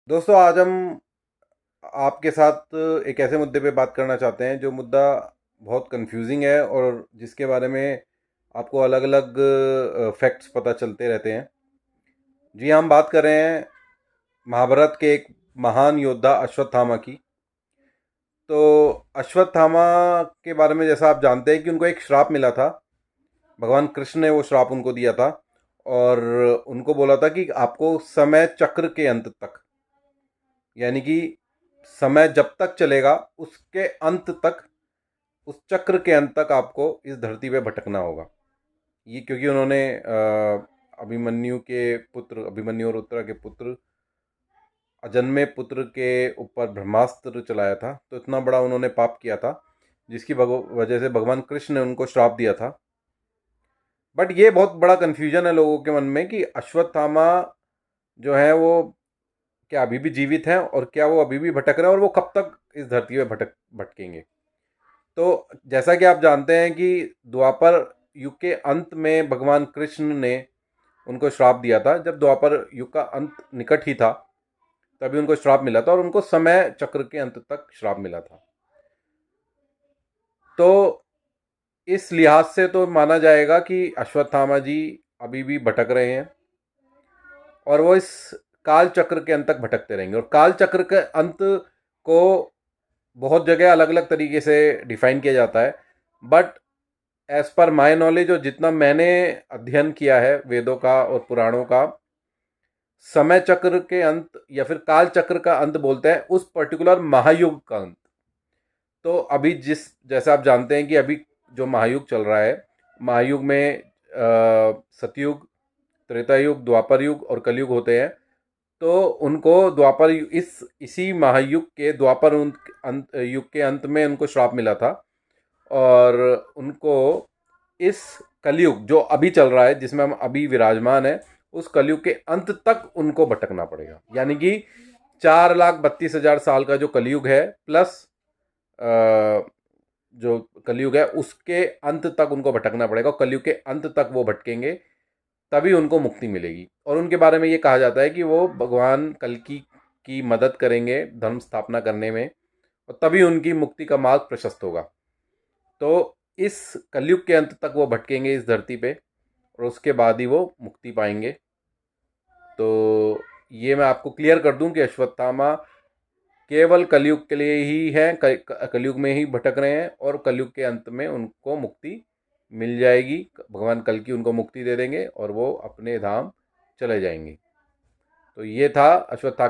दोस्तों, आज हम आपके साथ एक ऐसे मुद्दे पे बात करना चाहते हैं जो मुद्दा बहुत कंफ्यूजिंग है और जिसके बारे में आपको अलग अलग फैक्ट्स पता चलते रहते हैं। जी हाँ, हम बात कर रहे हैं महाभारत के एक महान योद्धा अश्वत्थामा की। तो अश्वत्थामा के बारे में जैसा आप जानते हैं कि उनको एक श्राप मिला था। भगवान कृष्ण ने वो श्राप उनको दिया था और उनको बोला था कि आपको समय चक्र के अंत तक, यानी कि समय जब तक चलेगा उसके अंत तक, उस चक्र के अंत तक आपको इस धरती पे भटकना होगा। ये क्योंकि उन्होंने अभिमन्यु के पुत्र, अभिमन्यु और उत्तरा के पुत्र अजन्मे पुत्र के ऊपर ब्रह्मास्त्र चलाया था, तो इतना बड़ा उन्होंने पाप किया था जिसकी वजह से भगवान कृष्ण ने उनको श्राप दिया था। बट ये बहुत बड़ा कन्फ्यूजन है लोगों के मन में कि अश्वत्थामा जो है वो क्या अभी भी जीवित हैं और क्या वो अभी भी भटक रहे हैं और वो कब तक इस धरती पे भटकेंगे। तो जैसा कि आप जानते हैं कि द्वापर युग के अंत में भगवान कृष्ण ने उनको श्राप दिया था। जब द्वापर युग का अंत निकट ही था तभी उनको श्राप मिला था और उनको समय चक्र के अंत तक श्राप मिला था। तो इस लिहाज से तो माना जाएगा कि अश्वत्थामा जी अभी भी भटक रहे हैं और वो इस काल चक्र के अंत तक भटकते रहेंगे। और काल चक्र के अंत को बहुत जगह अलग अलग तरीके से डिफाइन किया जाता है, but as per my knowledge और जितना मैंने अध्ययन किया है वेदों का और पुराणों का, समय चक्र के अंत या फिर काल चक्र का अंत बोलते हैं उस पर्टिकुलर महायुग का अंत। तो अभी जैसे आप जानते हैं कि अभी जो महायुग चल रहा है, महायुग में सतयुग, त्रेता युग, द्वापर युग और कलयुग होते हैं। तो उनको द्वापर इसी महायुग के द्वापर युग के अंत में उनको श्राप मिला था और उनको इस कलयुग जो अभी चल रहा है, जिसमें हम अभी विराजमान है, उस कलयुग के अंत तक उनको भटकना पड़ेगा। यानी कि 4,32,000 साल का जो कलयुग है प्लस जो कलयुग है उसके अंत तक उनको भटकना पड़ेगा। कलयुग के अंत तक वो भटकेंगे तभी उनको मुक्ति मिलेगी। और उनके बारे में ये कहा जाता है कि वो भगवान कल्कि की मदद करेंगे धर्म स्थापना करने में और तभी उनकी मुक्ति का मार्ग प्रशस्त होगा। तो इस कलयुग के अंत तक वो भटकेंगे इस धरती पे और उसके बाद ही वो मुक्ति पाएंगे। तो ये मैं आपको क्लियर कर दूं कि अश्वत्थामा केवल कलयुग के लिए ही है, कलयुग में ही भटक रहे हैं और कलयुग के अंत में उनको मुक्ति मिल जाएगी। भगवान कल की उनको मुक्ति दे देंगे और वो अपने धाम चले जाएंगे। तो ये था अश्वत्थामा